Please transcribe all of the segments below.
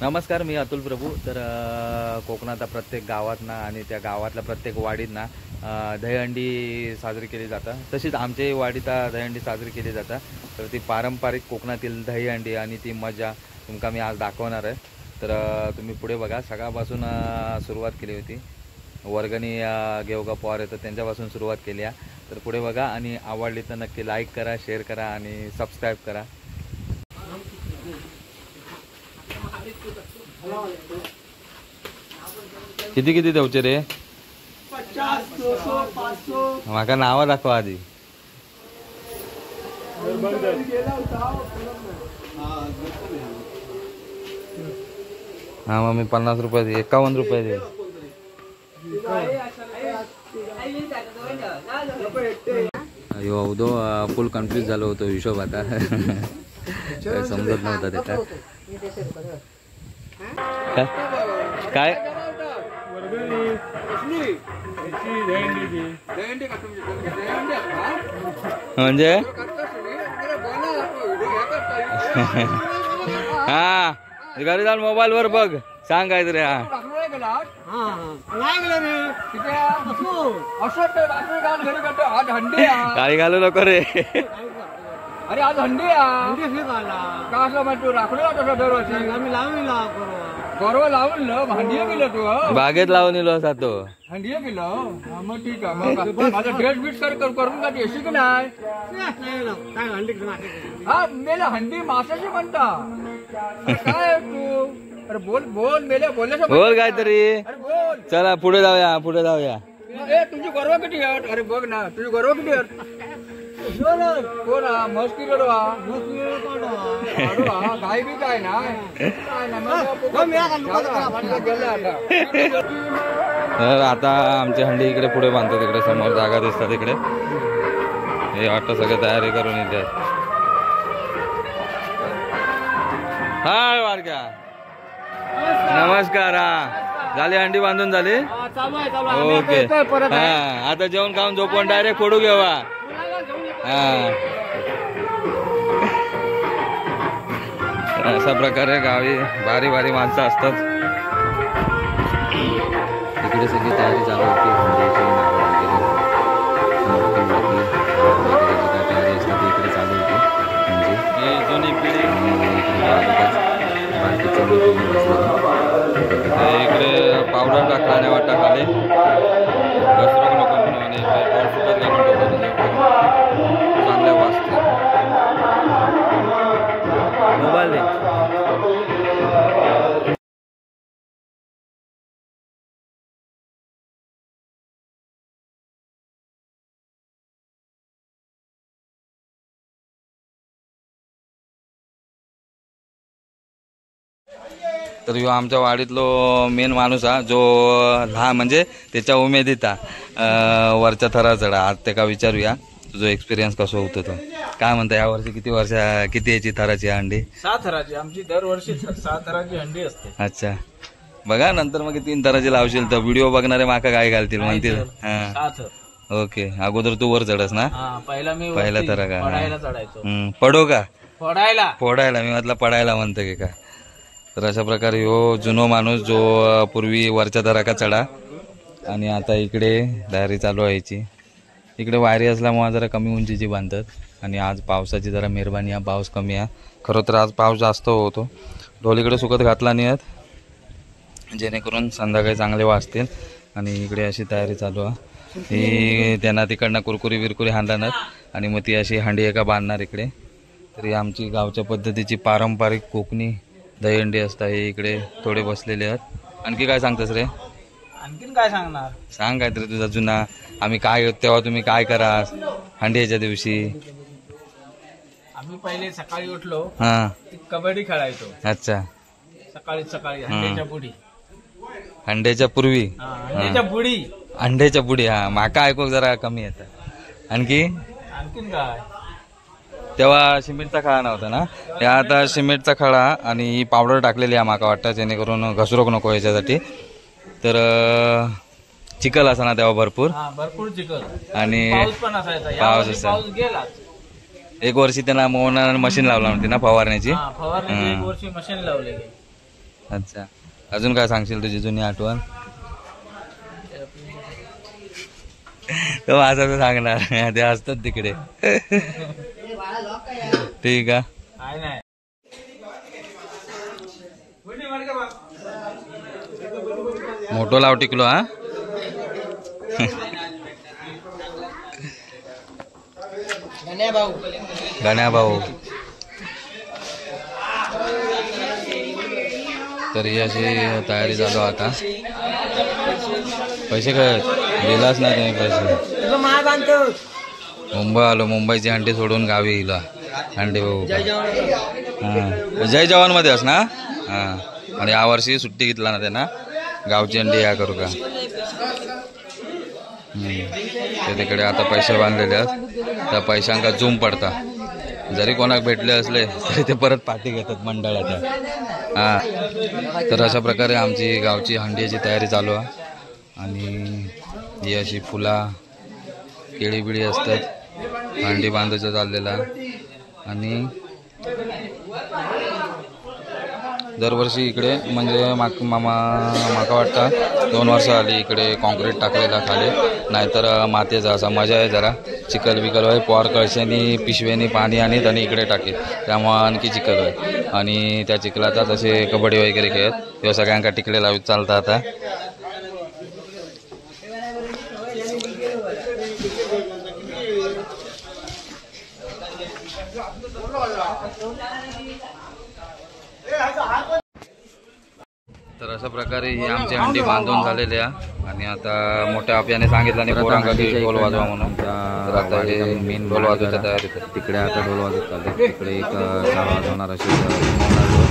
नमस्कार, मी अतुल प्रभू. तर कोकणात प्रत्येक गावातना आणि त्या गावातल्या प्रत्येक वाडीतना दहीहंडी साजरी केली जातात. तशीच आमच्याही वाडीत दहीहंडी साजरी केली जातात. तर ती पारंपरिक कोकणातील दहीहंडी आणि ती मजा तुमका मी आज दाखवणार आहे. तर तुम्ही पुढे बघा. सकाळपासून सुरुवात केली होती. वर्गणी घेऊगा पॉर येतं त्यांच्यापासून सुरुवात केली आहे. तर पुढे बघा आणि आवडली तर नक्की लाईक करा, शेअर करा आणि सबस्क्राईब करा. किती किती देवचे रे? 50, 200, 500. माका नाव दाखवा आधी. हा मग मी 50 रुपये दे, 51 रुपये दे. अयो उदो फुल कन्फ्यूज झालो होतो हिशोब आता. समजत नव्हता त्याचा. काय म्हणजे हा घरी जाऊन मोबाईल वर बघ, सांग काय तरी. गाडी घालू नको रे. अरे आज हंडी गौरव लावून हंडी गेलं तू बागेत लावून इलो असा तो हंडी गेलं. मग ठीक आहे, मग माझा ड्रेस बीट करून का येशी की नाही? हा मेले हंडी माशाची म्हणता काय तू? अरे बोल बोल मेले बोल काहीतरी. अरे बोल. चला पुढे जाऊया, पुढे जाऊया. तुझी गौरव किती आहे? अरे बघ ना तुझी गौरव किती आहे? कोण मस्ती काय बी काय ना तर आता आमची हंडी इकडे पुढे बांधतात. इकडे समोर जागा दिसतात. इकडे हे वाटतं सगळे तयारी करून येतात. हाय वारक्या, नमस्कार. हा झाली हंडी बांधून झाली. ओके. हा आता जेवण खाऊन झोपून डायरेक्ट फोडू घेवा. अशा प्रकारे गावी भारी भारी माणसं असतात. इकडे सगळी तयारी चालू होती. काय तयारी असते ती इकडे चालू होती. म्हणजे जुनी पिढी इकडे पावडर टाकला वाटतं खाली घसरू नको म्हणून आणि सुकत घालून चांगल्या वाजते. मोबाईल दे. तर ह्यो आमच्या वाडीतलो मेन माणूस हा, जो लहान म्हणजे त्याच्या उमेदीता वरच्या थरा चढा. आज त्याका विचारूया तुझा एक्सपिरियन्स कसं होतं तो. काय म्हणता यावर्षी किती याची थराची हंडी? 6 थराची आमची दरवर्षी 6 थराची हंडी असते. अच्छा बघा. नंतर मग 3 थराची लावशील तर व्हिडिओ बघणारे माका काय घालतील म्हणतील. ओके. अगोदर तू वर चढस ना? पहिला थरा का चढायचो. पडो का? फोडायला मी म्हटलं पडायला म्हणतो की का. तर अशा प्रकारे ह्यो जुनो माणूस जो पूर्वी वरच्या थराका चढा आणि आता इकडे तयारी चालू व्हायची. इकडे वायरी असल्यामुळे जरा कमी उंचीची बांधतात आणि आज पावसाची जरा मेहरबानी आहे. पाऊस कमी आहे. खरं तर आज पाऊस जास्त होतो. ढोल इकडे सुकत घातला नाही आहेत जेणेकरून संध्याकाळी चांगले वाजतील. आणि इकडे अशी तयारी चालू आहे. ही त्यांना तिकडनं कुरकुरी बिरकुरी हाणणार आणि मग ती अशी हंडी एका बांधणार इकडे. तरी आमची गावच्या पद्धतीची पारंपरिक कोकणी दहीहंडी असतात. हे इकडे थोडे बसलेले आहेत. आणखी काय सांगतस रे? आणखीन काय सांगणार? सांग काहीतरी तुझा जुना. आम्ही काय तेव्हा तुम्ही काय करा हंडीच्या दिवशी? आम्ही पहिले सकाळी उठलो हा कबड्डी खेळायचो. अच्छा. सकाळी हंड्याच्या बुडी. हंड्याच्या पूर्वी अंड्याच्या बुडी. हा माका ऐकू जरा कमी येतं. आणखीन काय? तेव्हा सिमेंटचा खळा नव्हता ना? त्या आता सिमेंटचा खळा आणि ही पावडर टाकलेली आहे माका वाटतं जेणेकरून घसरोक नको याच्यासाठी. तर चिखल असा ना तेव्हा भरपूर चिखल आणि पाऊस असायचा. एक वर्षी त्यांना मोहनानं मशीन लावला होती ना फवारण्याची. एक वर्षी मशीन लावली. अच्छा, अजून काय सांगशील तुझी जुनी आठवण? तो माझं तर सांगणार ते असतात तिकडे. ठीक आहे. मोठो लाव टिकलो हा. गण्या भाऊ. तर ही अशी तयारी चालू आता. पैसे काय दिलाच नाही तुम्ही पैसे. मुंबई आलो, मुंबईची हंडी सोडून गावी येईल हंडी भाऊ. हां, जय जवान मध्ये अस ना. हां, आणि यावर्षी सुट्टी घेतला ना त्यांना, गावची हंडी या करू का. ते तिकडे आता पैसे बांधलेले आहेत, त्या पैशांका झूम पडता. जरी कोणाक भेटले असले तरी ते परत पाठी घेतात मंडळाच्या. हां, तर अशा प्रकारे आमची गावची हंडीची तयारी चालू आहे. आणि ही अशी फुला केळी बिळी असतात, हंडी बांधायचं चाललेला. आणि दरवर्षी इकडे म्हणजे माका वाटतं 2 वर्ष आली इकडे कॉन्क्रीट टाकलेला खाली, नाहीतर मातीचा असा मजा आहे जरा. चिखल बिकल होय, पोर कळशानी पिशवेनी पाणी आणि त्यांनी इकडे टाकेल, त्यामुळे आणखी चिखल होय. आणि त्या चिखलातच असे कबड्डी वगैरे खेळत किंवा सगळ्यांका टिकले लावत चालतं आता. तर अशा प्रकारे ही आमची हंडी बांधून झालेली आहे. आणि आता मोठ्या आपल्याने सांगितलं आणि पोरांका की ढोल वाजवा म्हणून. तर आता हे मेन ढोल वाजवायच्या तयारीत आहे. तिकडे आता ढोल वाजत चालले. तिकडे एक 4 वाजवणार असे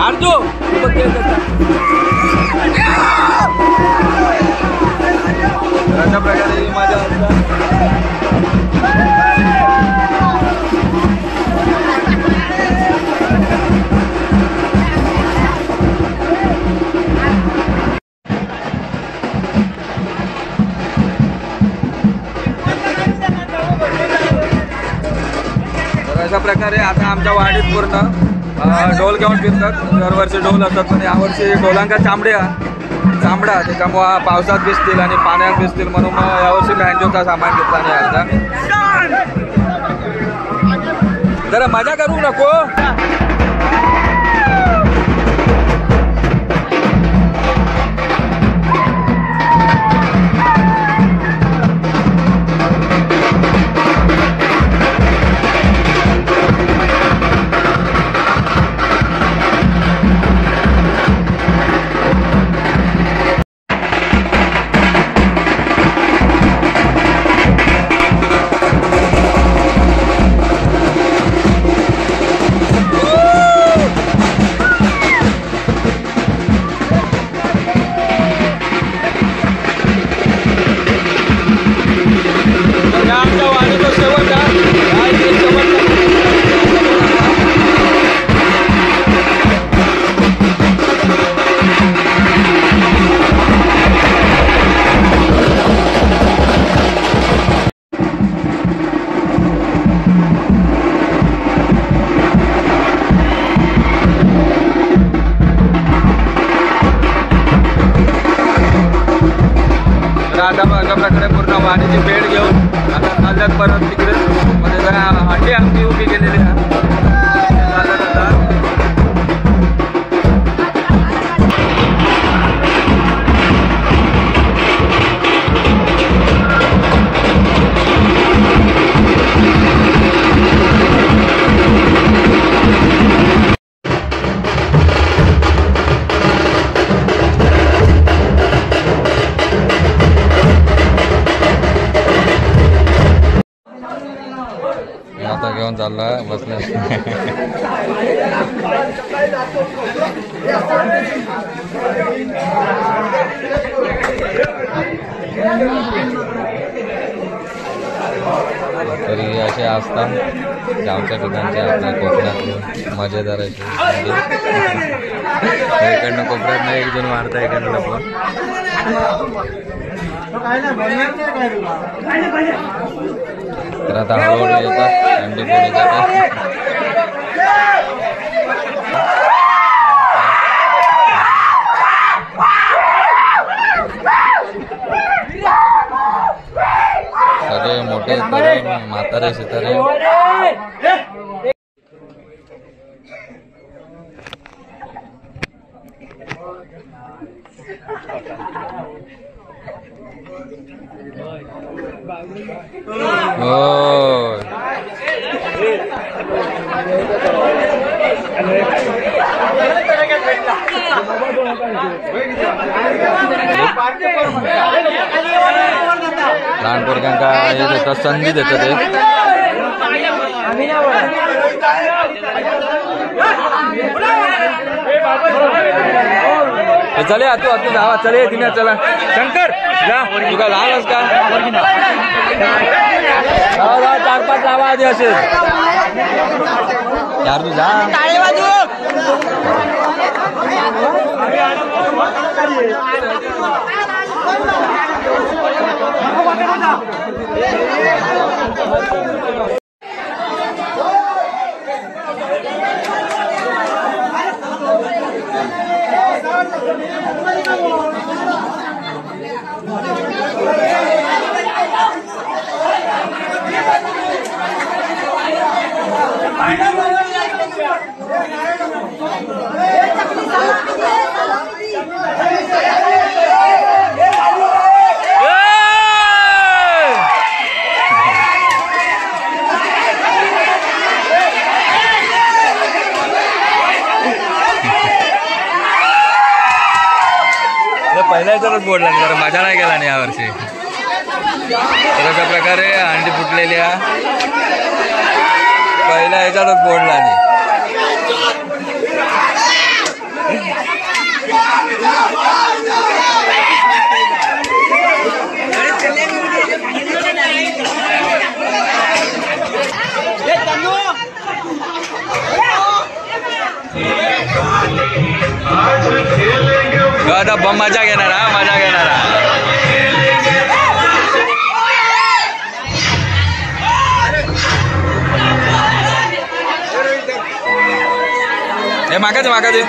अर्जू अशा प्रकारे माझ्या अशा प्रकारे आता आमच्या वाडीत पूर्ण ढोल घेऊन फिरतात. दरवर्षी ढोल असतात, पण यावर्षी ढोलांका चांबडा त्याच्यामुळे पावसात भिजतील आणि पाण्यात भिजतील म्हणून यावर्षी बँजोचा सामान घेतला नाही. आता जरा मजा करू नको. तर आता अशा प्रकारे पूर्ण वाणीची भेट घेऊन आता चालल्यात परत तिकडे मध्ये जरा हंडी आमची उभी केलेली आहे. चालत आता आता घेऊन चालला बसल्या. तरी असे असतात गावच्या ठिकाणचे आपल्या कोकणातले मजेदार असे इकडनं कोपऱ्यात नाही एक जण मारता इकडनं पण. तर आता हळूहळू येतात अंडी पुढे जातात. सगळे मोठे तरुण म्हातारे सितारे हो. लहान पोरगांका हे देतात संधी देतात ते. चले आतू आतू जावा चले तिने चला शंकर जा तुका लहानच का जावा 4-5 जावा आधी असेल यार तू जा. पहिल्या याच्यातच बोर्ड लागला तर मजा नाही गेला नाही यावर्षी. तर अशा प्रकारे अंडी फुटलेली आहे. पहिल्या याच्यातच बोर्ड लागली. आता मजा घेणार हा मजा घेणार. हे मागा दे